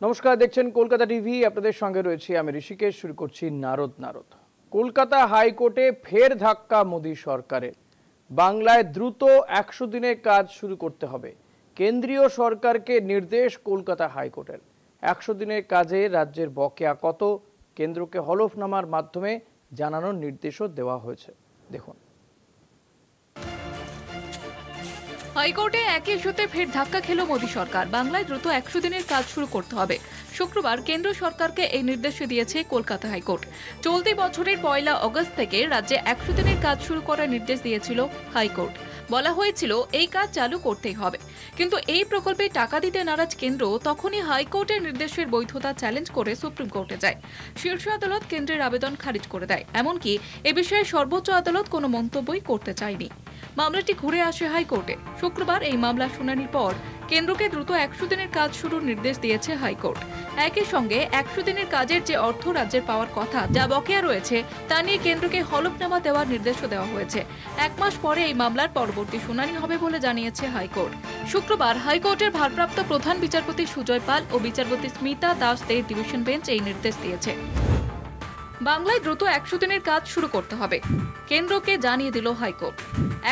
নমস্কার, দেখছেন কলকাতা টিভি। আপনাদের সঙ্গে রয়েছি আমি ঋষিকেশ। শুরু করছি নারদ। কলকাতা হাইকোর্টে ফের ধাক্কা মোদী সরকারের। বাংলায় দ্রুত 100 দিনের কাজ শুরু করতে হবে, কেন্দ্রীয় সরকারকে নির্দেশ কলকাতা হাইকোর্টের। 100 দিনের কাজে রাজ্যের বকেয়া কত, কেন্দ্রকে হলফনামার মাধ্যমে জানানোর নির্দেশও দেওয়া হয়েছে। দেখুন। হাইকোর্টে একই ইস্যুতে ফের ধাক্কা খেল মোদী সরকার। বাংলায় দ্রুত 100 দিনের কাজ শুরু করতে হবে। শুক্রবার কেন্দ্র সরকারকে এই নির্দেশ দিয়েছে কলকাতা হাইকোর্ট। চলতি বছরের 1 আগস্ট থেকে রাজ্যে 100 দিনের কাজ শুরু করার নির্দেশ দিয়েছিল হাইকোর্ট। বলা হয়েছিল এই কাজ চালু করতেই হবে, কিন্তু এই প্রকল্পে টাকা দিতে নারাজ কেন্দ্র তখনই হাইকোর্টের নির্দেশের বৈধতা চ্যালেঞ্জ করে সুপ্রিম কোর্টে যায়। শীর্ষ আদালত কেন্দ্রের আবেদন খারিজ করে দেয়। এমনকি এ বিষয়ে সর্বোচ্চ আদালত কোনো মন্তব্যই করতে চায়নি। মামলাটি ঘুরে আসে হাইকোর্টে। শুক্রবার এই মামলার শুনানির পর কেন্দ্রকে দ্রুত 100 দিনের কাজ শুরুর নির্দেশ দিয়েছে হাইকোর্ট। একই সঙ্গে 100 দিনের কাজের যে অর্থ রাজ্যের পাওয়ার কথা, যা বকেয়া রয়েছে, তা নিয়ে কেন্দ্রকে হলফনামা দেওয়ার নির্দেশও দেওয়া হয়েছে। 1 মাস পরে এই মামলার পরবর্তী শুনানি হবে বলে জানিয়েছে হাইকোর্ট। শুক্রবার হাইকোর্টের ভারপ্রাপ্ত প্রধান বিচারপতি সুজয় পাল ও বিচারপতি স্মিতা দাস দের ডিভিশন বেঞ্চ এই নির্দেশ দিয়েছে। বাংলায় দ্রুত 100 দিনের কাজ শুরু করতে হবে, কেন্দ্রকে জানিয়ে দিল হাইকোর্ট।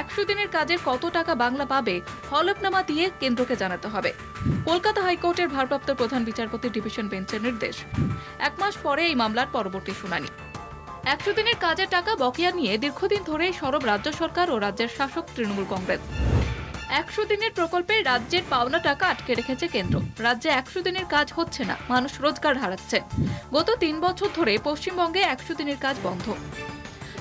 100 দিনের কাজের কত টাকা বাংলা পাবে, হলফনামা দিয়ে কেন্দ্রকে জানাতে হবে। কলকাতা হাইকোর্টের ভারপ্রাপ্ত প্রধান বিচারপতি ডিভিশন বেঞ্চের নির্দেশ। 1 মাস পরে এই মামলার পরবর্তী শুনানি। 100 দিনের কাজের টাকা বকেয়া নিয়ে দীর্ঘদিন ধরে সরব রাজ্য সরকার ও রাজ্যের শাসক তৃণমূল কংগ্রেস। 100 দিনের প্রকল্পে রাজ্যের পাওনা টাকা আটকে রেখেছে কেন্দ্র। রাজ্যে 100 দিনের কাজ হচ্ছে না, মানুষ রোজগার হারাচ্ছে। গত 3 বছর ধরে পশ্চিমবঙ্গে 100 দিনের কাজ বন্ধ।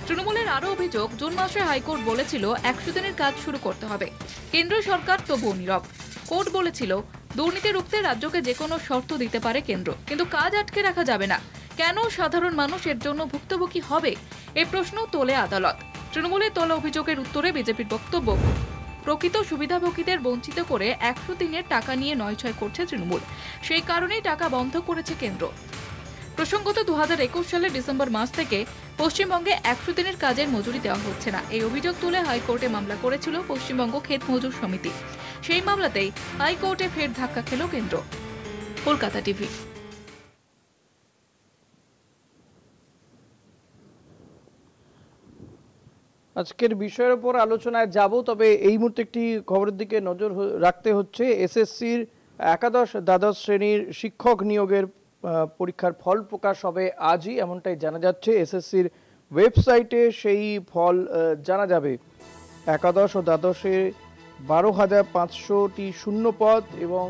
তৃণমূলের আরও অভিযোগ, জুন মাসে হাইকোর্ট বলেছিল 100 দিনের কাজ শুরু করতে হবে, কেন্দ্র সরকার তবুও নীরব। কোর্ট বলেছিল দুর্নীতি রুখতে রাজ্যকে যে কোনো শর্ত দিতে পারে কেন্দ্র, কিন্তু কাজ আটকে রাখা যাবে না। কেন সাধারণ মানুষ এর জন্য ভুক্তভোগী হবে, এই প্রশ্ন তোলে আদালত। তৃণমূলের তোলা অভিযোগের উত্তরে বিজেপির বক্তব্য, প্রকৃত সুবিধাভোগীদের বঞ্চিত করে 100 দিনের টাকা নিয়ে নয়ছয় করছে তৃণমূল, সেই কারণেই টাকা বন্ধ করেছে কেন্দ্র। প্রসঙ্গত 2021 সালের ডিসেম্বর মাস থেকে পশ্চিমবঙ্গে 100 দিনের কাজের মজুরি দেওয়া হচ্ছে না। এই অভিযোগ তুলে হাইকোর্টে মামলা করেছিল পশ্চিমবঙ্গ ক্ষেত মজুর সমিতি। সেই মামলাতেই হাইকোর্টে ফের ধাক্কা খেল কেন্দ্র। কলকাতা টিভি। আজকের বিষয়ের উপর আলোচনায় যাব, তবে এই মুহূর্তে একটি খবরের দিকে নজর রাখতে হচ্ছে। এসএসসির একাদশ দ্বাদশ শ্রেণীর শিক্ষক নিয়োগের পরীক্ষার ফল প্রকাশ হবে আজই, এমনটাই জানা যাচ্ছে। এসএসসির ওয়েবসাইটে সেই ফল জানা যাবে। একাদশ ও দ্বাদশে 12,500টি শূন্য পদ এবং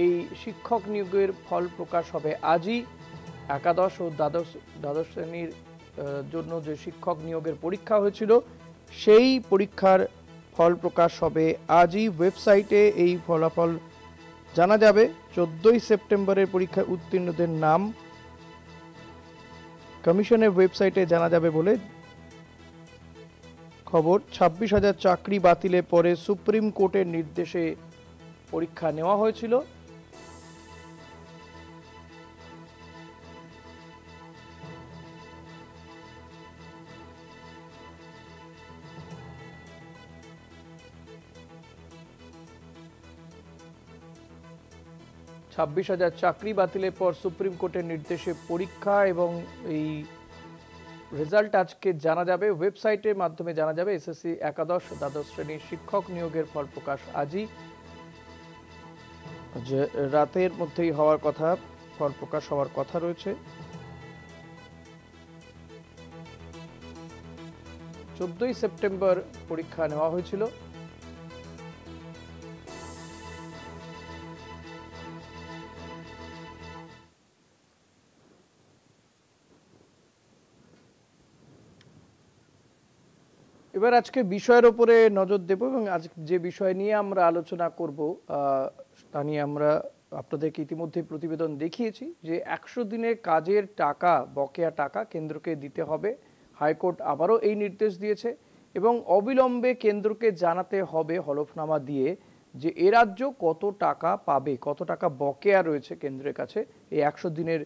এই শিক্ষক নিয়োগের ফল প্রকাশ হবে আজই। একাদশ ও দ্বাদশ শ্রেণীর জন্য যে শিক্ষক নিয়োগের পরীক্ষা হয়েছিল, সেই পরীক্ষার ফল প্রকাশ হবে আজই। ওয়েবসাইটে এই ফলাফল জানা যাবে। 14ই সেপ্টেম্বরের পরীক্ষায় উত্তীর্ণদের নাম কমিশনের ওয়েবসাইটে জানা যাবে বলে খবর। 26,000 চাকরি বাতিলের পরে সুপ্রিম কোর্টের নির্দেশে পরীক্ষা নেওয়া হয়েছিল। ছাব্বিশ হাজার চাকরি বাতিলের পর সুপ্রিম কোর্টের নির্দেশে পরীক্ষা, এবং এই রেজাল্ট আজকে জানা যাবে। ওয়েবসাইটের মাধ্যমে জানা যাবে। এসএসসি একাদশ দ্বাদশ শ্রেণীর শিক্ষক নিয়োগের ফল প্রকাশ আজই, যে রাতের মধ্যেই হওয়ার কথা, ফল প্রকাশ হওয়ার কথা রয়েছে। 14ই সেপ্টেম্বর পরীক্ষা নেওয়া হয়েছিল। এবার আজকে বিষয়ের উপরে নজর দেব, এবং আজ যে বিষয় নিয়ে আমরা আলোচনা করব তা নিয়ে আমরা আপনাদেরকে ইতিমধ্যে প্রতিবেদন দেখিয়েছি যে 100 দিনের কাজের টাকা, বকেয়া টাকা কেন্দ্রকে দিতে হবে। হাইকোর্ট আবারও এই নির্দেশ দিয়েছে, এবং অবিলম্বে কেন্দ্রকে জানাতে হবে হলফনামা দিয়ে যে এ রাজ্য কত টাকা পাবে, কত টাকা বকেয়া রয়েছে কেন্দ্রের কাছে এই 100 দিনের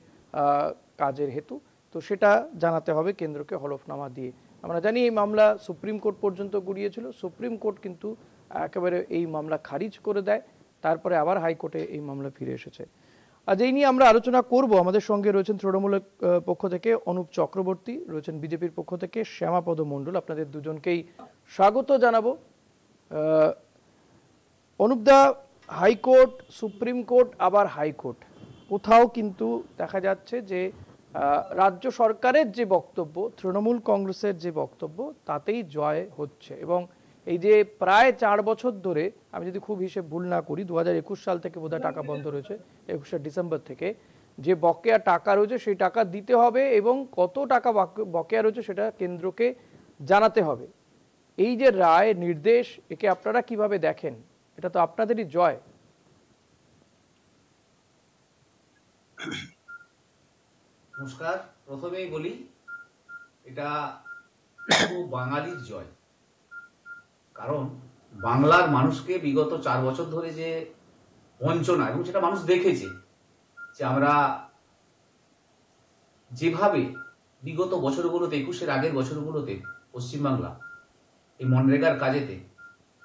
কাজের হেতু। তো সেটা জানাতে হবে কেন্দ্রকে হলফনামা দিয়ে। আমরা জানি এই মামলা সুপ্রিম কোর্ট পর্যন্ত গড়িয়েছিল। সুপ্রিম কোর্ট কিন্তু একেবারে এই মামলা খারিজ করে দেয়, তারপরে আবার হাইকোর্টে এই মামলা ফিরে এসেছে। আজ এই নিয়ে আমরা আলোচনা করব। আমাদের সঙ্গে রয়েছেন তৃণমূলের পক্ষ থেকে অনুপ চক্রবর্তী, রয়েছেন বিজেপির পক্ষ থেকে শ্যামাপদ মণ্ডল। আপনাদের দুজনকেই স্বাগত জানাবো। অনুপদা, হাইকোর্ট, সুপ্রিম কোর্ট, আবার হাইকোর্ট, কোথাও কিন্তু দেখা যাচ্ছে যে রাজ্য সরকারের যে বক্তব্য, তৃণমূল কংগ্রেসের যে বক্তব্য, তাতেই জয় হচ্ছে। এবং এই যে প্রায় 4 বছর ধরে, আমি যদি খুব হিসেব ভুল না করি, 2021 সাল থেকে বোধহয় টাকা বন্ধ রয়েছে, 21শে ডিসেম্বর থেকে যে বকেয়া টাকা রয়েছে সেই টাকা দিতে হবে এবং কত টাকা বকেয়া রয়েছে সেটা কেন্দ্রকে জানাতে হবে। এই যে রায় নির্দেশ, একে আপনারা কিভাবে দেখেন? এটা তো আপনাদেরই জয়। নমস্কার। প্রথমেই বলি, এটা বাঙালির জয়। কারণ বাংলার মানুষকে বিগত 4 বছর ধরে যে বঞ্চনা, এবং সেটা মানুষ দেখেছে যে আমরা যেভাবে বিগত বছরগুলোতে, 21-এর আগের বছরগুলোতে পশ্চিমবাংলা এই মনরেগার কাজেতে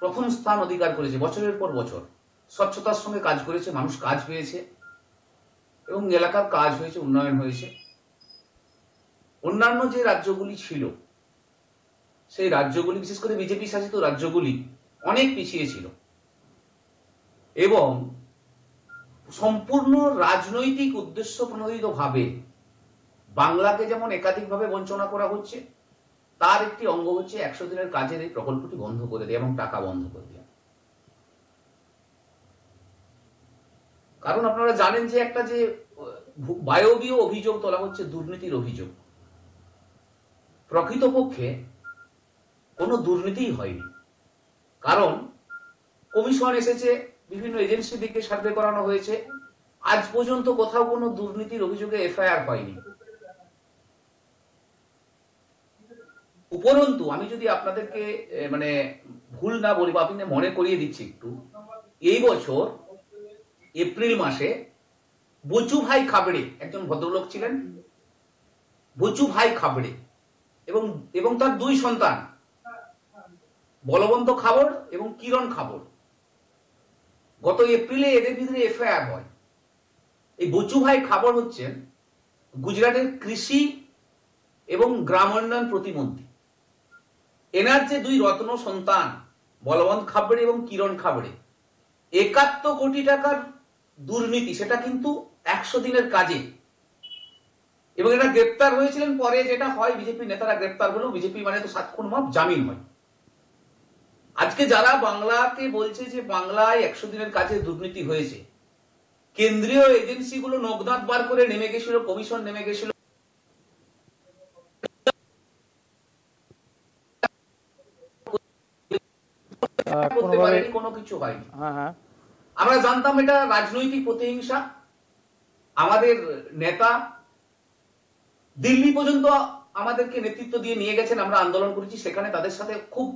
প্রথম স্থান অধিকার করেছে, বছরের পর বছর স্বচ্ছতার সঙ্গে কাজ করেছে, মানুষ কাজ পেয়েছে এবং এলাকার কাজ হয়েছে, উন্নয়ন হয়েছে। অন্যান্য যে রাজ্যগুলি ছিল, সেই রাজ্যগুলি, বিশেষ করে বিজেপি শাসিত রাজ্যগুলি অনেক পিছিয়ে ছিল এবং সম্পূর্ণ রাজনৈতিক উদ্দেশ্য প্রণোদিত ভাবে বাংলাকে যেমন একাধিকভাবে বঞ্চনা করা হচ্ছে, তার একটি অঙ্গ হচ্ছে 100 দিনের কাজের এই প্রকল্পটি বন্ধ করে দেয় এবং টাকা বন্ধ করে দেয়। কারণ আপনারা জানেন যে একটা যে বায়বীয় অভিযোগ তোলা হচ্ছে, দুর্নীতির অভিযোগ, প্রকৃতপক্ষে কোনো দুর্নীতিই হয়নি। কারণ কমিশন এসেছে, বিভিন্ন এজেন্সি থেকে সার্ভে করানো হয়েছে, আজ পর্যন্ত কোথাও কোনো দুর্নীতির অভিযোগে এফআইআর হয়নি। উপরন্তু আমি যদি আপনাদেরকে ভুল না বলি, বা আপনি মনে করিয়ে দিচ্ছি একটু, এই বছর এপ্রিল মাসে বচু ভাই খাবড়ে, একজন ভদ্রলোক ছিলেন, বচু ভাই খাবড়ে, এবং তার 2 সন্তান, বলবন্ত খাবড় এবং কিরণ খাবড়, গত এপ্রিলে এদের ভিতরে এফআইআর হয়। এই বচু ভাই খাবড় হচ্ছেন গুজরাটের কৃষি এবং গ্রামোন্নয়ন প্রতিমন্ত্রী। এনার যে 2 রত্ন সন্তান, বলবন্ত খাবড়ে এবং কিরণ খাবড়ে, 71 কোটি টাকার দুর্নীতি, সেটা কিন্তু 100 দিনের কাজে, এবং এটা গ্রেপ্তার হয়েছিলেন। পরে যেটা হয়, বিজেপি নেতারা গ্রেপ্তার হলেও বিজেপি মানে তো 7 খুন মাফ, জামিন হয়। আজকে যারা বাংলাকে বলছে যে বাংলায় 100 দিনের কাজে দুর্নীতি হয়েছে, কেন্দ্রীয় এজেন্সিগুলো নগদাঁত বার করে নেমে গেছিল, কমিশন নেমে গেছিল, কোনো কিছু হয়নি। আমরা জানতাম এটা রাজনৈতিক প্রতিহিংসা। আমাদের নেতা দিল্লি পর্যন্ত আমাদেরকে নেতৃত্ব দিয়ে নিয়ে গেছেন, আমরা আন্দোলন করেছি সেখানে, তাদের সাথে খুব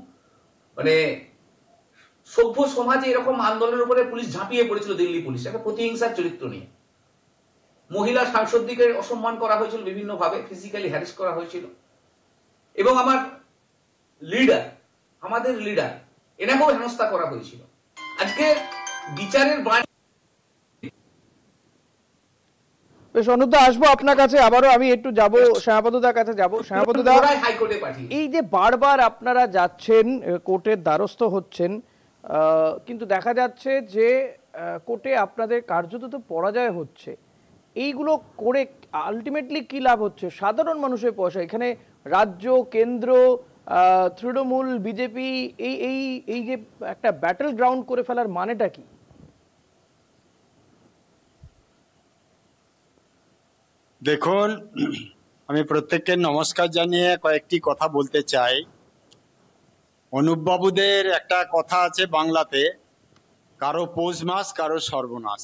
সভ্য সমাজে এরকম আন্দোলনের উপরে পুলিশ ঝাঁপিয়ে পড়েছিল, দিল্লি পুলিশ, একটা প্রতিহিংসার চরিত্র নিয়ে। মহিলা সাংসদকে অসম্মান করা হয়েছিল, বিভিন্ন ভাবে ফিজিক্যালি হ্যারাস করা হয়েছিল, এবং আমাদের লিডার এনাকেও হেনস্থা করা হয়েছিল। আজকে বিচারের বাণী। বেশ, অনুপদা আসবো আপনার কাছে, আবারও আমি একটু যাবো শ্যামাপদদার কাছে যাবো। শ্যামাপদদা, হাইকোর্টে পাঠিয়ে এই যে বারবার আপনারা যাচ্ছেন, কোর্টের দ্বারস্থ হচ্ছেন, কিন্তু দেখা যাচ্ছে যে কোর্টে আপনাদের কার্যত তো পরাজয় হচ্ছে। এইগুলো করে আলটিমেটলি কি লাভ হচ্ছে? সাধারণ মানুষের পয়সা, এখানে রাজ্য, কেন্দ্র, তৃণমূল, বিজেপি, এই যে একটা ব্যাটল গ্রাউন্ড করে ফেলার মানেটা কি? দেখুন, আমি প্রত্যেককে নমস্কার জানিয়ে কয়েকটি কথা বলতে চাই। অনুপবাবুদের একটা কথা আছে বাংলাতে, কারো পৌষ মাস কারো সর্বনাশ।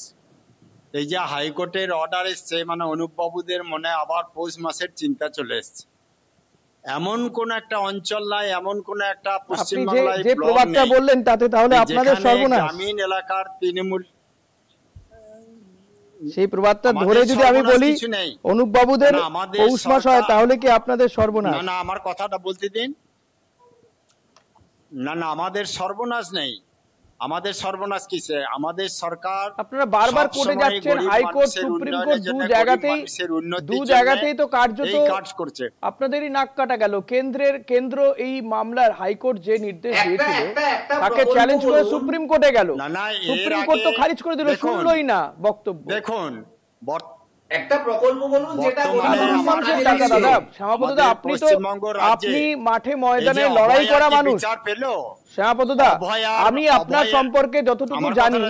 এই যে হাইকোর্টের অর্ডার এসছে, মানে অনুপবাবুদের মনে আবার পৌষ মাসের চিন্তা চলে এসছে। এমন কোন একটা অঞ্চল নাই, এমন কোন একটা পশ্চিমবাংলায় যে প্রবাদটা বললেন তাতে তাহলে আপনাদের সর্বনাশ। গ্রামীণ এলাকার তৃণমূল, সেই প্রবাদটা ধরে যদি আমি বলি অনুপবাবুদের পৌষ মাস হয়, তাহলে কি আপনাদের সর্বনাশ? না, আমার কথাটা বলতে দিন। না, আমাদের সর্বনাশ নেই। আমাদের সর্বনাশ কিসে? আমাদের সরকার আপনারা বারবার কোর্টে যাচ্ছেন, হাইকোর্ট, সুপ্রিম কোর্ট, দু জায়গাতেই তো কার্যত কাজ করছে। আপনাদেরই নাক কাটা গেল। কেন্দ্র এই মামলার হাইকোর্ট যে নির্দেশ দিয়েছিল তাকে চ্যালেঞ্জ করে সুপ্রিম কোর্টে গেল, সুপ্রিম কোর্ট তো খারিজ করে দিল, শুনলই না বক্তব্য। দেখুন একটা প্রকল্প বলুন যেটা সাধারণ মানুষের টাকা দাদা। শ্যামাপদদা, আপনি মাঠে ময়দানে লড়াই করা মানুষ। শ্যামাপদদা, আমি আপনার সম্পর্কে যতটুকু জানি,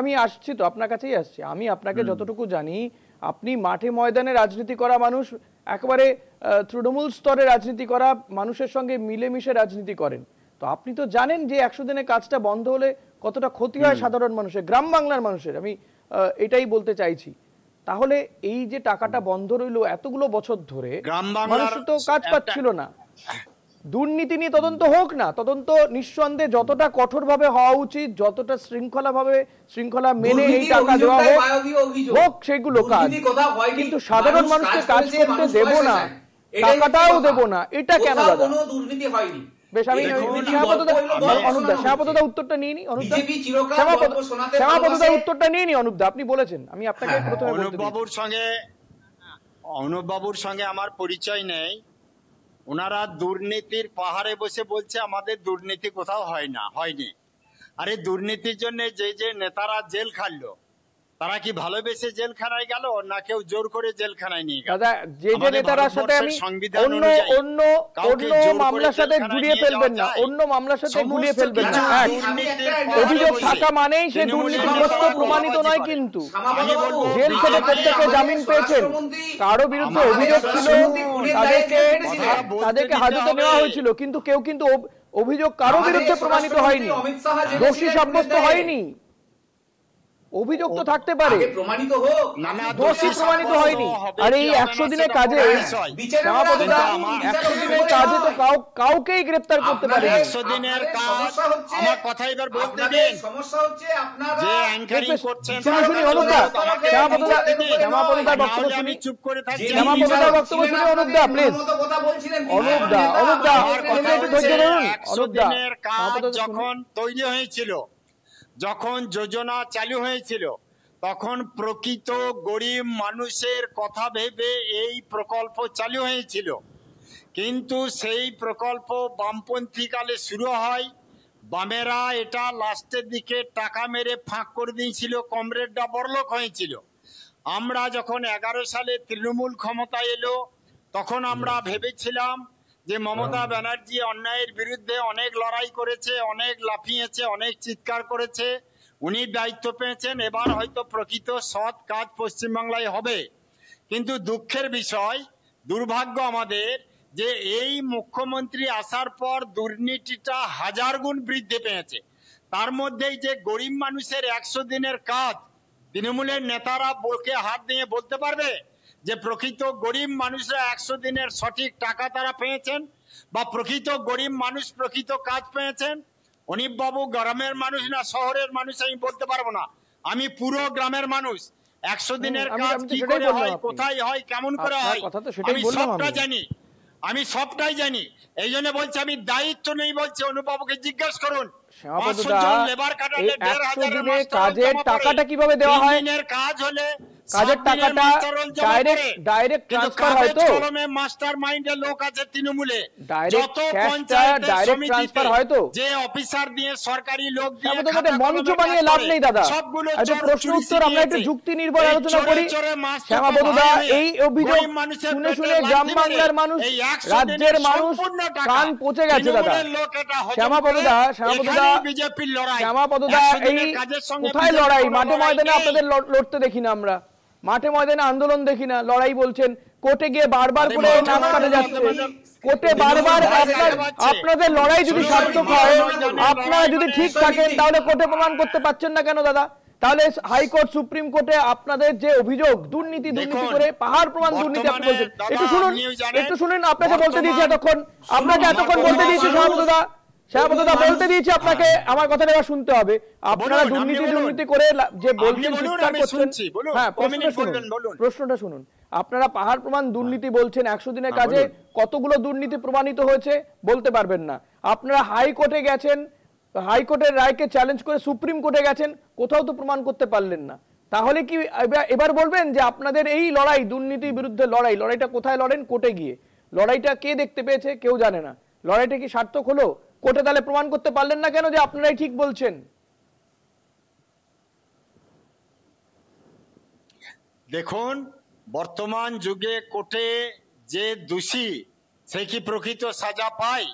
আমি আসছি তো আপনার কাছেই আসছি, আমি আপনাকে যতটুকু জানি আপনি মাঠে ময়দানে রাজনীতি করা মানুষ, একেবারে তৃণমূল স্তরে রাজনীতি করা মানুষের সঙ্গে মিলেমিশে রাজনীতি করেন। তো আপনি তো জানেন যে 100 দিনের কাজটা বন্ধ হলে কতটা ক্ষতি হয় সাধারণ মানুষের, গ্রাম বাংলার মানুষের। আমি এটাই বলতে চাইছি। তাহলে এই যে টাকাটা বন্ধ রইল এতগুলো বছর ধরে, মানুষ তো কাজ পাচ্ছিল না। দুর্নীতি নিয়ে তদন্ত হোক না, তদন্ত নিঃসন্দেহে যতটা কঠোরভাবে হওয়া উচিত, যতটা শৃঙ্খলা মেনে এই টাকা দেওয়া হোক সেগুলো কাজ, কিন্তু সাধারণ মানুষকে কাজ করতে দেব না, টাকাটাও দেব না, এটা কেন দাদা? দুর্নীতি হয়নি। বেশ, আমি শ্যামাপদদা উত্তরটা নিয়ে নি। শ্যামাপদদা উত্তরটা নিয়ে নি। অনুপদা, আপনি বলেছেন, আমি আপনাকে প্রথমে অনুপ বাবুর সঙ্গে আমার পরিচয় নেই। ওনারা দুর্নীতির পাহাড়ে বসে বলছে আমাদের দুর্নীতি কোথাও হয়নি। আরে দুর্নীতির জন্য যে নেতারা জেল খাটলো, তারা কি ভালোবেসে জেলখানায় গেল না কেউ জোর করে জেলখানায় নিয়ে গেল? দাদা, যে নেতারার সাথে আমি অন্য মামলার সাথে জুড়িয়ে ফেলবেন না, অন্য মামলার সাথে গুলিয়ে ফেলবেন না। অভিযোগ থাকা মানেই সে দুর্নীতিগ্রস্ত প্রমাণিত নয়, কিন্তু জেল থেকে প্রত্যেকে জামিন পেয়েছেন। কারো বিরুদ্ধে অভিযোগ ছিল, তাদেরকে হাজতে নেওয়া হয়েছিল, কিন্তু কেউ কিন্তু অভিযোগ কারো বিরুদ্ধে প্রমাণিত হয়নি, দোষী সাব্যস্ত হয়নি। অভিযোগ তো থাকতে পারে, দোষী প্রমাণিত হয়নি। আর এই 100 দিনের কাজে, 100 দিনের কাজে তো কাউকেই গ্রেফতার করতে পারে। 100 দিনের কাজ, আমার কথা এবার বলতে দিন। সমস্যা হচ্ছে আপনারা যে অ্যাঙ্কারিং করছেন, শুনি অনুপদা, শ্যামাপদদার বক্তব্য শুনি, চুপ করে থাকছেন। শ্যামাপদদার বক্তব্য শুনি অনুপদা, প্লিজ। অনুপদা, একটু ধৈর্য ধরুন। 100 দিনের কাজ যখন তৈরি হয়েছিল, যখন যোজনা চালু হয়েছিল, তখন প্রকৃত গরিব মানুষের কথা ভেবে এই প্রকল্প চালু হয়েছিল। কিন্তু সেই প্রকল্প বামপন্থী কালে শুরু হয়, বামেরা এটা লাস্টের দিকে টাকা মেরে ফাঁক করে দিয়েছিল, কমরেডরা বড়লোক হয়েছিল। আমরা যখন 11 সালে তৃণমূল ক্ষমতায় এলো, তখন আমরা ভেবেছিলাম যে মমতা ব্যানার্জি অন্যায়ের বিরুদ্ধে অনেক লড়াই করেছে, অনেক লাফিয়েছে, অনেক চিৎকার করেছে, উনি দায়িত্ব পেয়েছেন, এবার হয়তো প্রকৃত সৎ কাজ পশ্চিমবাংলায় হবে। কিন্তু দুঃখের বিষয়, দুর্ভাগ্য আমাদের, যে এই মুখ্যমন্ত্রী আসার পর দুর্নীতিটা 1000 গুণ বৃদ্ধি পেয়েছে। তার মধ্যেই যে গরিব মানুষের 100 দিনের কাজ, তৃণমূলের নেতারা বুকে হাত দিয়ে বলতে পারবে যে প্রকৃত গরিব মানুষরা 100 দিনের সঠিক টাকা তারা পেয়েছেন, বা প্রকৃত গরিব মানুষ প্রকৃত কাজ পেয়েছেন? অনিপ বাবু গ্রামের মানুষ না শহরের মানুষ আমি বলতে পারবো না, আমি পুরো গ্রামের মানুষ। 100 দিনের কাজ কি করে হয়, কোথায় হয়, কেমন করে হয়, আমি সবটাই জানি। এই জন্য বলছি, আমি দায়িত্ব নেই বলছি। অনুপ বাবুকে জিজ্ঞেস করুন, 500 জন লেবার কাটালে 1500 কাজের টাকাটা কিভাবে দেওয়া হয়? কাজ হলে কাজের টাকাটা ডাইরেক্ট ট্রান্সফার হয় তো? মাস্টার মাইন্ডের লোক আছে তৃণমূলে, ডাইরেক্ট ট্রান্সফার হয় তো? যে অফিসার দিয়ে, সরকারি লোক দিয়ে মঞ্চ বানিয়ে লাভ নেই দাদা। প্রশ্ন উত্তর আমরা একটু যুক্তি নির্ভর আলোচনা করি। শ্যামাপদদা, এই অভিযোগ শুনে শুনে গ্রাম বাংলার মানুষ, রাজ্যের মানুষ কান পচে গেছে দাদা। শ্যামাপদদা, এই কোথায় লড়াই? মাঠে ময়দানে আপনাদের লড়তে দেখি না আমরা, মাঠে ময়দানে আন্দোলন দেখি না, লড়াই বলছেন। কোর্টে গিয়ে বারবার করে নাক কাটা যাচ্ছে, কোর্টে বারবার। আপনাদের লড়াই যদি সার্থক হয়, আপনারা যদি ঠিক থাকেন, তাহলে কোর্টে প্রমাণ করতে পারছেন না কেন দাদা? তাহলে হাইকোর্ট, সুপ্রিম কোর্টে আপনাদের যে অভিযোগ, দুর্নীতি করে পাহাড় প্রমাণ দুর্নীতি, আপনি বলছেন। একটু শুনুন, আপনাকে বলতে দিয়েছি এতক্ষণ, বলতে দিয়েছি শ্যামাপদদা বলতে দিয়েছি আপনাকে, আমার কথাটা এবার শুনতে হবে। আপনারা দুর্নীতি করে যে বলছেন, চিৎকার করছেন, হ্যাঁ, প্রশ্নটা শুনুন। আপনারা পাহাড় প্রমাণ দুর্নীতি বলছেন, 100 দিনের কাজে কতগুলো দুর্নীতি প্রমাণিত হয়েছে বলতে পারবেন না। আপনারা হাইকোর্টে গেছেন, হাইকোর্টের রায়কে চ্যালেঞ্জ করে সুপ্রিম কোর্টে গেছেন, কোথাও তো প্রমাণ করতে পারলেন না। তাহলে কি এবার বলবেন যে আপনাদের এই লড়াই, দুর্নীতির বিরুদ্ধে লড়াইটা কোথায় লড়েন? কোর্টে গিয়ে। লড়াইটা কে দেখতে পেয়েছে? কেউ জানে না। লড়াইটা কি সার্থক হলো? কোর্টে তাহলে প্রমাণ করতে পারলেন না কেন যে আপনারাই ঠিক বলছেন? দেখুন, বর্তমান যুগে কোর্টে যে দোষী সে কি প্রকৃত সাজা পায়?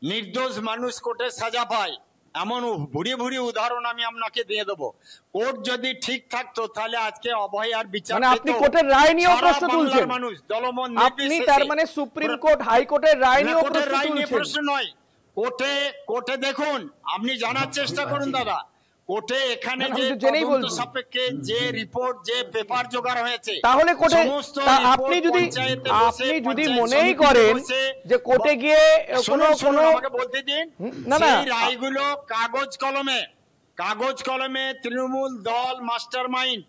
নির্দোষ মানুষ কোর্টে সাজা পায়, এমন ভুরি ভুরি উদাহরণ আমি আপনাকে দিয়ে দেবো। কোর্ট যদি ঠিক থাকতো তাহলে আজকে অভয় আর বিচার মানে আপনি কোর্টের রায় নিয়ে প্রশ্ন তুলছেন? মানুষ দলমত আপনি তার মানে সুপ্রিম কোর্ট হাইকোর্টের রায় নিয়ে প্রশ্ন নয়, কোর্টে দেখুন, আপনি জানার চেষ্টা করুন দাদা, কোর্টে এখানে যে তদন্ত সাপেক্ষে যে রিপোর্ট, যে পেপার জোগাড় হয়েছে, তাহলে কোর্টে আপনি যদি মনেই করেন যে কোর্টে গিয়ে কোনো আমাকে বলতে দিন, সেই রায়গুলো কাগজ কলমে তৃণমূল দল মাস্টার মাইন্ড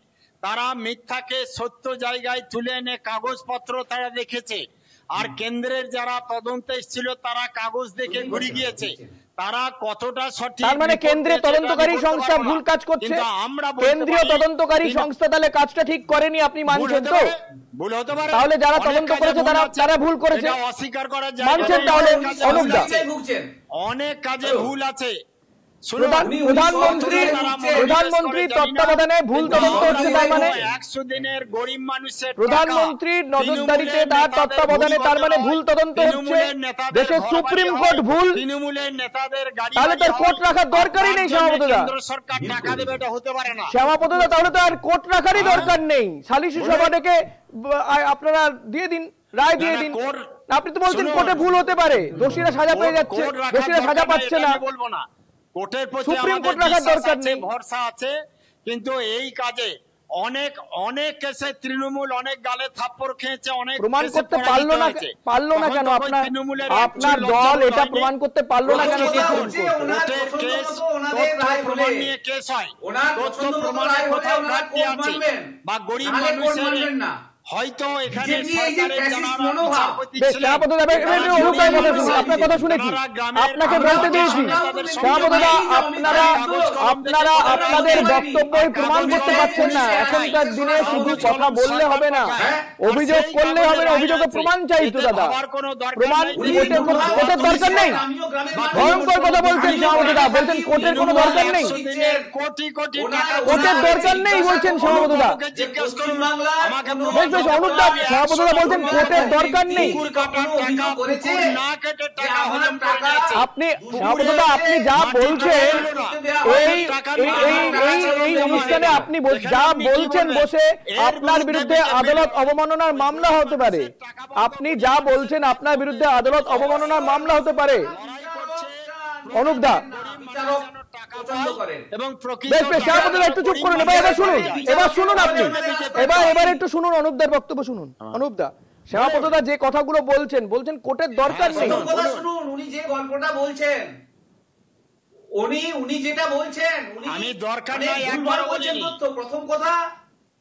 তারা মিথ্যাকে সত্য জায়গায় তুলে এনে কাগজপত্র তারা দেখেছে, আর কেন্দ্রের যারা তদন্তে এসেছিল তারা কাগজ দেখে ঘুরে গিয়েছে। তারা কতটা সঠিক, তার মানে কেন্দ্রীয় তদন্তকারী সংস্থা ভুল কাজ করছে? কেন্দ্রীয় তদন্তকারী সংস্থা তাহলে কাজটা ঠিক করেনি, আপনি মানছেন তো? ভুল হতে পারে, তাহলে যারা তদন্ত করেছে তারা ভুল করেছে, অস্বীকার করা যায়, মানছেন তাহলে? অনেক কাজে ভুল আছে। প্রধানমন্ত্রীর তত্ত্বাবধানে ভুল তদন্ত হচ্ছে, তার মানে 100 দিনের গরিব মানুষের প্রধানমন্ত্রীর নজরদারিতে তার তত্ত্বাবধানে তার মানে ভুল তদন্ত হচ্ছে। দেশের সুপ্রিম কোর্ট ভুল, তৃণমূলের নেতাদের গাড়ি, তাহলে তার কোর্ট রাখার দরকারই নেই সভাপতিদা। কেন্দ্র সরকার টাকা দেবে, এটা হতে পারে না সভাপতিদা। তাহলে তো আর কোর্ট রাখারই দরকার নেই, সালিশি সভা ডেকে আপনারা দিয়ে দিন, রায় দিয়ে দিন। আপনি তো বলছেন কোর্টে ভুল হতে পারে, দোষীরা সাজা পেয়ে যাচ্ছে, দোষীরা সাজা পাচ্ছে না, বলবো না। কোর্টের প্রতি সুপ্রিম কোর্ট রাখার দরকার নেই, ভরসা আছে, কিন্তু এই কাজে অনেক কেসে তৃণমূল অনেক গালে থাপ্পড় খেয়েছে, অনেক প্রমাণ করতে পারলো না কেন? আপনার দল এটা প্রমাণ করতে পারলো না কেন? প্রমাণ নিয়ে কেস হয়, তথ্য প্রমাণের কোথাও ঘাটতি আছে, বা গরিব মানুষের হয়তো এখানে আপনার কথা শুনেছি, আপনাকে বলতে দিয়েছি আপনারা আপনাদের বক্তব্যই প্রমাণ করতে পারছেন না। এখনকার দিনে শুধু কথা বললে হবে না, অভিযোগ করলে হবে না, অভিযোগের প্রমাণ চাই তো দাদা। প্রমাণ কোর্টের দরকার নেই, ভয়ঙ্কর কথা বলছেন সভাপতিদা, বলছেন কোর্টের কোনো দরকার নেই, কোর্টের দরকার নেই বলছেন সভাপতিদা। সভাপতিরা বলছেন কোর্টের দরকার নেই। আপনি সভাপতিরা আপনি যা বলছেন এই অনুষ্ঠানে, আপনি যা বলছেন বসে, আপনার বিরুদ্ধে আদালত অবমাননার মামলা হতে পারে। আপনি যা বলছেন আপনার বিরুদ্ধে আদালত অবমাননার মামলা হতে পারে। অনুপদা একটু চুপ করুন, এবার শুনুন আপনি, এবার একটু শুনুন অনুপদার বক্তব্য শুনুন। অনুপদা, সভাপতিরা যে কথাগুলো বলছেন কোর্টের দরকার নেই। শুনুন, উনি যে গল্পটা বলছেন, উনি যেটা বলছেন, আমি দরকার নাই একবার বলছেন। প্রথম কথা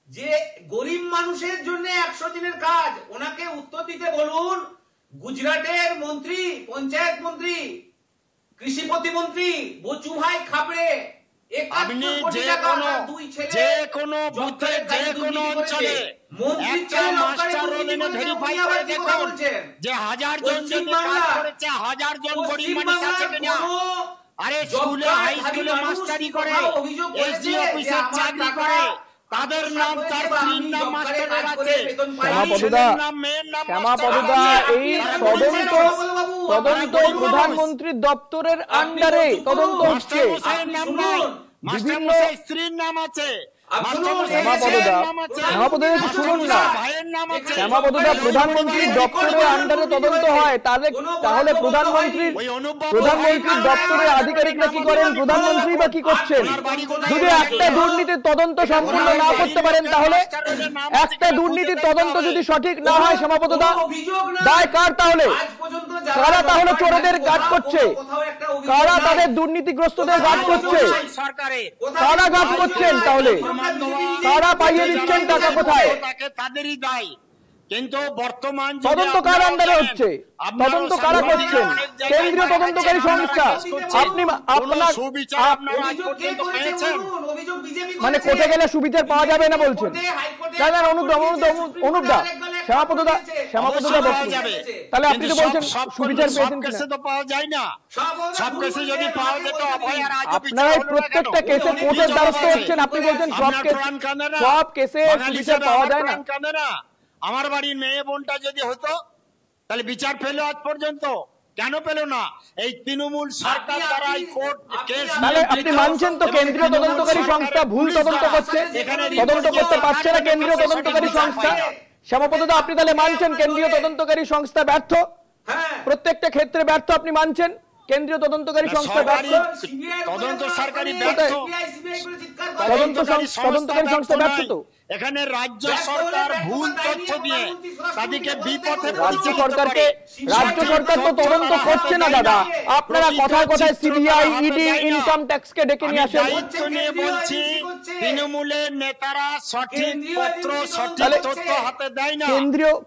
যে গরিব মানুষের জন্য 100 দিনের কাজ, ওনাকে উত্তর দিতে বলুন। গুজরাটের মন্ত্রী, পঞ্চায়েত মন্ত্রী, কৃষি প্রতিমন্ত্রী বচু ভাই খাবড়ে, আপনি যে কোনো বুথে, যে কোনো অঞ্চলে একটা মাস্টার রোল এনে ভেরিফাই করে দেখুন যে 1000 জন যদি কাজ করেছে, 1000 জন গরিব মানুষ আছে কিনা। আরে স্কুলে, হাই স্কুলে মাস্টারি করে, এসডি অফিসের চাকরি করে, তাদের নাম, তার স্ত্রীর নাম মাস্টারের আছে, শ্যামাপদা এই তদন্ত প্রধানমন্ত্রীর দপ্তরের আন্ডারে তদন্ত হচ্ছে, বিভিন্ন স্ত্রীর নাম আছে, প্রধানমন্ত্রীর দপ্তরের আন্ডারে তদন্ত হয়, তাহলে প্রধানমন্ত্রীর দপ্তরের আধিকারিকরা কি করেন, প্রধানমন্ত্রী বা কি করছেন? যদি একটা দুর্নীতির তদন্ত সম্পূর্ণ না করতে পারেন, তাহলে একটা দুর্নীতির তদন্ত যদি সঠিক না হয়, সমাপতিদা দায় কার? তাহলে কারা তাহলে চোরেদের গার্ড করছে? কারা তাদের দুর্নীতিগ্রস্তদের গার্ড করছে? কারা গার্ড করছেন? তাহলে কারা পাইয়ে দিচ্ছেন টাকা কোথায়? তাদেরই দায়। কিন্তু বর্তমান তদন্ত কার আন্ডারে হচ্ছে? তদন্ত কারা করছেন? কেন্দ্রীয় তদন্তকারী সংস্থা। আপনি মানে কোর্টে গেলে সুবিচার পাওয়া যাবে না বলছেন? অনুপদা শ্যামাপদা তাহলে আপনি তো বলছেন সুবিচার পেয়েছেন কিনা? তো পাওয়া যায় না, সব কেসে যদি পাওয়া যেত আপনারা প্রত্যেকটা কেসে কোর্টের দ্বারস্থ হচ্ছেন, আপনি বলছেন সব কেসে সুবিচার পাওয়া যায় না। আমার বাড়ির মেয়ে বোনটা যদি হতো তাহলে বিচার পেলো আজ পর্যন্ত, কেন পেল না? এই তৃণমূল সরকার দ্বারা এই কোর্ট কেস। তাহলে আপনি মানছেন তো কেন্দ্রীয় তদন্তকারী সংস্থা ভুল তদন্ত করছে, তদন্ত করতে পারছে না কেন্দ্রীয় তদন্তকারী সংস্থা? শ্যামাপদা আপনি তাহলে মানছেন কেন্দ্রীয় তদন্তকারী সংস্থা ব্যর্থ? প্রত্যেকটা ক্ষেত্রে ব্যর্থ আপনি মানছেন? কেন্দ্রীয় তদন্তকারী সংস্থা ব্যর্থ? তদন্ত সরকারি ব্যর্থ, তদন্তকারী সংস্থা ব্যর্থ তো? এখানে রাজ্য সরকার ভুল তথ্য দিয়ে তাদেরকে বিপথে রাজ্য সরকার তো তদন্ত করছে না দাদা। আপনারা কথায় কথায় সিবিআই, ইডি, ইনকাম ট্যাক্সকে ডেকে নিয়ে আসেন। দায়িত্ব নিয়ে বলছি, তৃণমূলের নেতারা সঠিক পত্র সঠিক তথ্য হাতে দেয় না।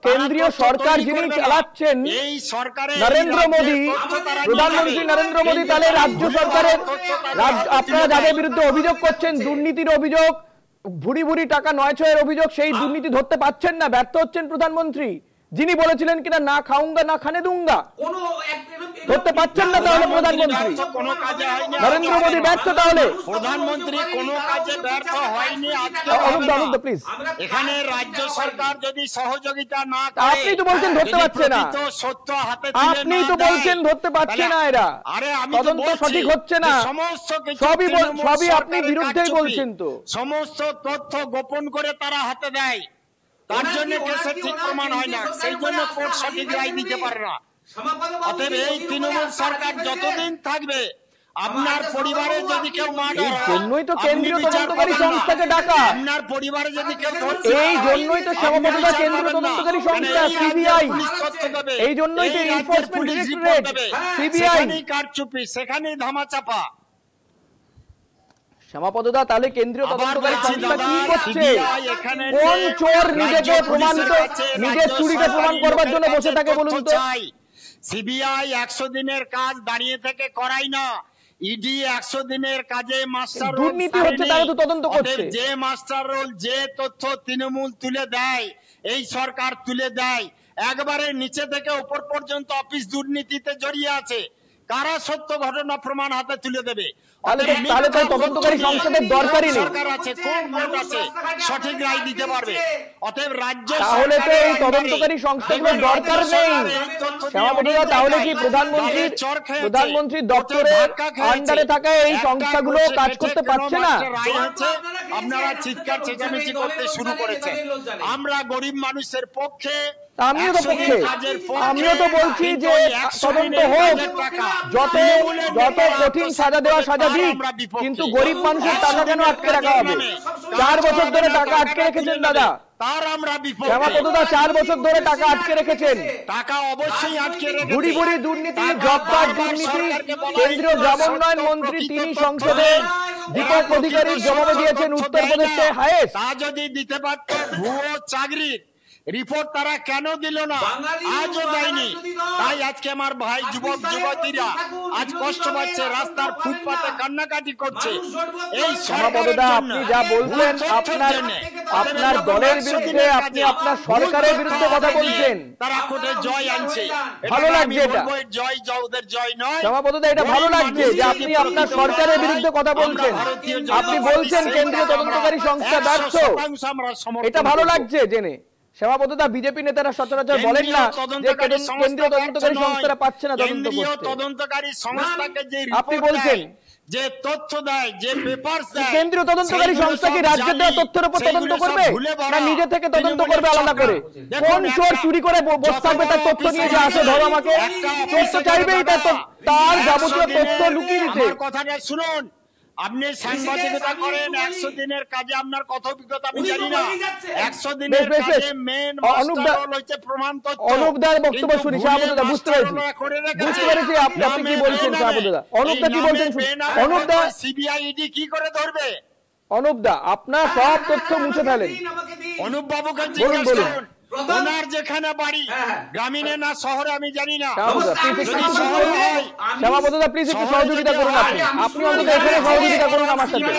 কেন্দ্রীয় সরকার যিনি চালাচ্ছেন এই সরকারের নরেন্দ্র মোদী, প্রধানমন্ত্রী নরেন্দ্র মোদী, তাহলে রাজ্য সরকারের আপনারা যাদের বিরুদ্ধে অভিযোগ করছেন, দুর্নীতির অভিযোগ, ভুরি ভুরি টাকা নয় ছয়ের অভিযোগ, সেই দুর্নীতি ধরতে পাচ্ছেন না, ব্যর্থ হচ্ছেন প্রধানমন্ত্রী যিনি বলেছিলেন কিনা না খাউঙ্গা না খানে দুঙ্গা, ধরতে পাচ্ছেন না। তাহলে প্রধানমন্ত্রী নরেন্দ্র মোদী ব্যর্থ, তাহলে প্রধানমন্ত্রী কোনো কাজে ব্যর্থ হয়নি। প্লিজ, এখানে রাজ্য সরকার যদি সহযোগিতা না করে, আপনি তো বলছেন ধরতে পারছে না, সত্য হাতে আপনি তো বলছেন ধরতে পারছে না এরা, তদন্ত সঠিক হচ্ছে না, সবই আপনি বিরুদ্ধেই বলছেন। তো সমস্ত তথ্য গোপন করে তারা হাতে দেয়, তার জন্য কেসে ঠিক প্রমাণ হয় না, সেই জন্য কোর্ট সঠিক রায় দিতে পারে না। অতএব এই তৃণমূল সরকার যতদিন থাকবে, আপনার পরিবারে যদি কেউ মার্ডার হয়, জন্যই তো কেন্দ্রীয় তদন্তকারী সংস্থাকে ডাকা, আপনার পরিবারে যদি কেউ, এই জন্যই তো শ্যামাপদা কেন্দ্রীয় তদন্তকারী সংস্থা সিবিআই, এই জন্যই তো এনফোর্সমেন্ট ডিরেক্টরেট সিবিআই, কারচুপি সেখানেই ধামাচাপা। শ্যামাপদা তাহলে কেন্দ্রীয় তদন্তকারী সংস্থা কি করছে? কোন চোর নিজেকে প্রমাণিত, নিজের চুরিকে প্রমাণ করবার জন্য বসে থাকে বলুন তো? সিবিআই 100 দিনের কাজ দাঁড়িয়ে থেকে করাই না, ইডি 100 দিনের কাজে মাস্টার রোল, দুর্নীতি হচ্ছে তারা তো তদন্ত করছে। যে মাস্টার রোল, যে তথ্য তৃণমূল তুলে দেয়, এই সরকার তুলে দেয়, একবারে নিচে থেকে উপর পর্যন্ত অফিস দুর্নীতিতে জড়িয়ে আছে। কারা সত্য ঘটনা প্রমাণ হাতে তুলে দেবে? তাহলে তো তদন্তকারী সংস্থাদের দরকারই নেই, সরকার আছে, কোন কোর্ট আছে সঠিক রায় দিতে পারবে? অতএব রাজ্য, তাহলে তো এই তদন্তকারী সংস্থাগুলোর দরকার নেই। শ্যামাপদা তাহলে কি প্রধানমন্ত্রী দপ্তরের আন্ডারে থাকা এই সংস্থাগুলো কাজ করতে পারছে না? আপনারা চিৎকার চেঁচামেচি করতে শুরু করেছেন। আমরা গরিব মানুষের পক্ষে, আমিও তো বলছি যে তদন্ত হোক, যত কঠিন সাজা দেওয়া সাজা দিক, কিন্তু গরিব মানুষের টাকা কেন আটকে রাখা হবে? 4 বছর ধরে টাকা আটকে রেখেছেন দাদা, তার আমরা শ্যামাপদা 4 বছর ধরে টাকা আটকে রেখেছেন। টাকা অবশ্যই আটকে রেখেছেন। ভুরি ভুরি দুর্নীতি, জব কার্ড দুর্নীতি, কেন্দ্রীয় গ্রামোন্নয়ন মন্ত্রী তিনি সংসদে দীপক অধিকারীর জবাবে দিয়েছেন উত্তরপ্রদেশে হায়েস্ট। তা যদি দিতে পারত, ভুয়ো চাকরির রিপোর্ট তারা কেন দিল না? আজও দেয়নি। তাই আজকে আমার ভাই যুবক যুবতীরা আজ কষ্ট পাচ্ছে, রাস্তার ফুটপাতে কান্নাকাটি করছে। এই শ্যামাপদা আপনি যা বলছেন, আপনার দলের বিরুদ্ধে, আপনি আপনার সরকারের বিরুদ্ধে কথা বলছেন, তারা কোর্টে জয় আনছে, ভালো লাগছে এটা। জয় ওদের জয় নয়। শ্যামাপদা এটা ভালো লাগছে যে আপনি আপনার সরকারের বিরুদ্ধে কথা বলছেন, আপনি বলছেন কেন্দ্রীয় তদন্তকারী সংস্থা ব্যর্থ, এটা ভালো লাগছে জেনে। শ্যামাপদা বিজেপি নেতারা সচরাচর বলেন না যে কেন্দ্রীয় তদন্তকারী সংস্থারা পাচ্ছে না তদন্ত করতে। তদন্তকারী সংস্থাকে যে আপনি বলছেন, যে তথ্য দেয়, যে পেপারস দেয়, কেন্দ্রীয় তদন্তকারী সংস্থা কি রাজ্যের দেওয়া তথ্যের উপর তদন্ত করবে না নিজে থেকে তদন্ত করবে আলাদা করে? কোন চোর চুরি করে বসে থাকবে তার তথ্য নিয়ে যে আসে ধরো আমাকে? চোর তো চাইবেই তার যাবতীয় তথ্য লুকিয়ে দিতে। কথাটা শুনুন, আপনি সাংবাদিকতা করেন, 100 দিনের কাজে আপনার কত অভিজ্ঞতা আমি জানি না। 100 দিনের কাজে মেন মাস্টার রোল হচ্ছে প্রমাণ তথ্য। অনুপদার বক্তব্য শুনি শ্যামাপদা, বুঝতে পেরেছি আপনি কি বলছেন। শ্যামাপদা, অনুপদা কি বলছেন? অনুপদা, সিবিআইডি কি করে ধরবে? অনুপদা আপনার সব তথ্য মুছে ফেলেন। অনুপ বাবুকে বলুন। ওনার যেখানে বাড়ি গ্রামীণে না শহরে আমি জানি না, শ্যামাপদদা প্লিজ একটু সহযোগিতা করুন, আপনি অন্তত এখানে সহযোগিতা করুন আমার সাথে।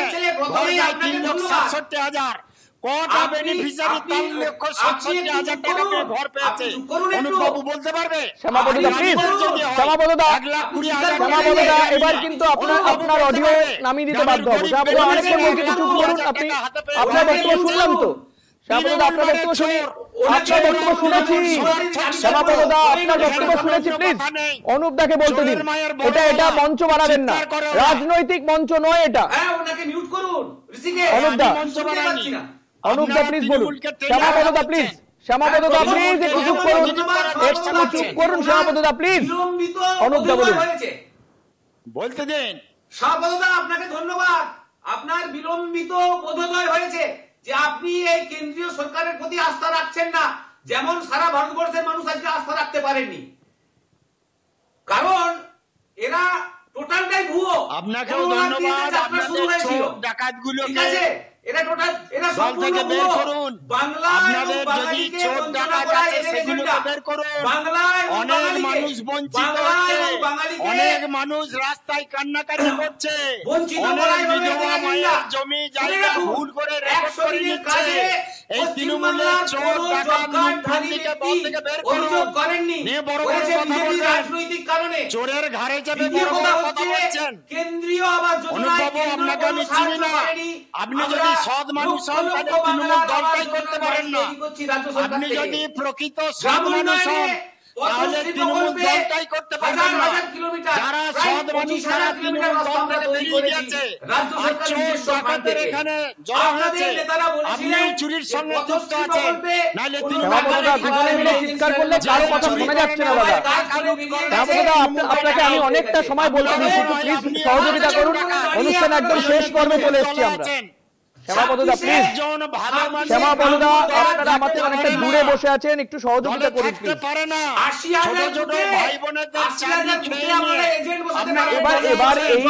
3,67,000 কটা বেনিফিশিয়ারি 3,67,000 টাকা করে ঘর পেয়েছে অনুপবাবু বলতে পারবে? শ্যামাপদদা প্লিজ, শ্যামাপদদা, শ্যামাপদদা এবার কিন্তু আপনার অডিও নামিয়ে দিতে বাধ্য হবো। শ্যামাপদদা অনেকক্ষণ বলছি, চুপ করুন। আপনি আপনার বক্তব্য শুনলাম তো শ্যামাপদদা, আপনার বক্তব্য শুনি, আপনার বক্তব্য শুনেছি শ্যামাপদদা, আপনার বক্তব্য শুনেছি। প্লিজ অনুপদাকে বলতে দিন, এটা মঞ্চ বানাবেন না, রাজনৈতিক মঞ্চ নয় এটা। অনুপদা প্লিজ বলুন। শ্যামাপদদা প্লিজ, শ্যামাপদদা প্লিজ একটু চুপ করুন, একটু চুপ করুন শ্যামাপদদা প্লিজ। অনুপদা বলুন। বলতে দিন। শ্যামাপদদা আপনাকে ধন্যবাদ, আপনার বিলম্বিত বোধোদয় হয়েছে যে আপনি এই কেন্দ্রীয় সরকারের প্রতি আস্থা রাখছেন না, যেমন সারা ভারতবর্ষের মানুষ আজকে আস্থা রাখতে পারেননি, কারণ এরা টোটালটাই ভুয়ো। আপনাকেও ধন্যবাদ। আপনাদের চোর ডাকাতগুলোকে এরা টোটাল, এরা সম্পূর্ণ বের করুন। আপনাদের যদি চোর ডাকাত আছে সেগুলোকে বের করুন। অনেক মানুষ বঞ্চিত হচ্ছে, অনেক মানুষ রাস্তায় কান্নাকাটি করছে, অনেক বিধবা মায়ের জমি জায়গা ভুল করে রেকর্ড করে নিচ্ছে। এই তৃণমূলের চোর ডাকাত লুণ্ঠনকে দল থেকে বের করুন। নিয়ে বড় বড় কথা বলছেন, চোরের ঘাড়ে চেপে বড় বড় কথা বলছেন। কেন্দ্রীয় আবাস যোজনা অনুপবাবু আপনাকে আমি চিনি না, আপনি যদি সৎ মানুষ হন তাহলে তৃণমূল দলটাই করতে পারেন না। আপনি যদি প্রকৃত সৎ মানুষ হন তাহলে তৃণমূল দলটাই করতে পারবেন না। যারা সৎ মানুষ তারা তৃণমূল দল থেকে বেরিয়ে গেছে, আর চোর ডাকাতের এখানে জড়ো হয়েছে। আপনিও চুরির সঙ্গে যুক্ত আছেন, নাহলে মিলে চিৎকার করলে কারো কথা শোনা যাচ্ছে না। দাদা আপনাকে আমি অনেকটা সময় বলতে দিচ্ছি, প্লিজ সহযোগিতা করুন, অনুষ্ঠান একদম শেষ পর্বে চলে এসেছি আমরা। শ্যামাপদদা প্লিজ, শ্যামাপদদা আপনারা আমাদের অনেকটা দূরে বসে আছেন, একটু সহযোগিতা করুন প্লিজ। এবার এই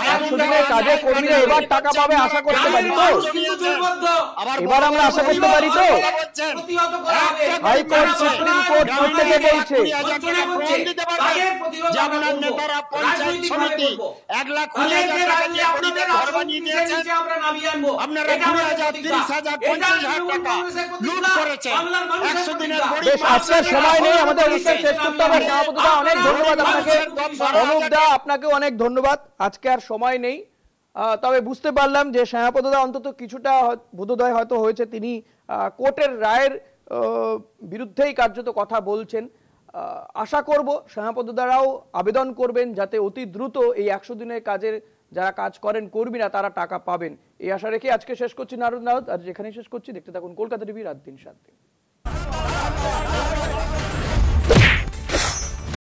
100 দিনের কাজে কর্মীরা এবার টাকা পাবে আশা করতে পারি তো? এবার আমরা আশা করতে পারি তো? হাইকোর্ট, সুপ্রিম কোর্ট প্রত্যেকে বলছে আজকের সময় নেই, আমাদের অনুষ্ঠান শেষ করতে হবে। শ্যামাপদদা অনেক ধন্যবাদ আপনাকে, অনুপদা আপনাকে অনেক ধন্যবাদ, আজকে আর সময় নেই। তবে বুঝতে পারলাম যে শ্যামাপদদা অন্তত কিছুটা বোধোদয় হয়তো হয়েছে, তিনি কোর্টের রায়ের বিরুদ্ধেই কার্যত কথা বলছেন। আশা করব শ্যামাপদদারাও আবেদন করবেন যাতে অতি দ্রুত এই 100 দিনের কাজের যারা কাজ করেন কর্মীরা তারা টাকা পাবেন, এই আশা রেখে আজকে শেষ করছি নারদ, আর যেখানে শেষ করছি। দেখতে থাকুন কলকাতা টিভি, রাত 3 7 দিন।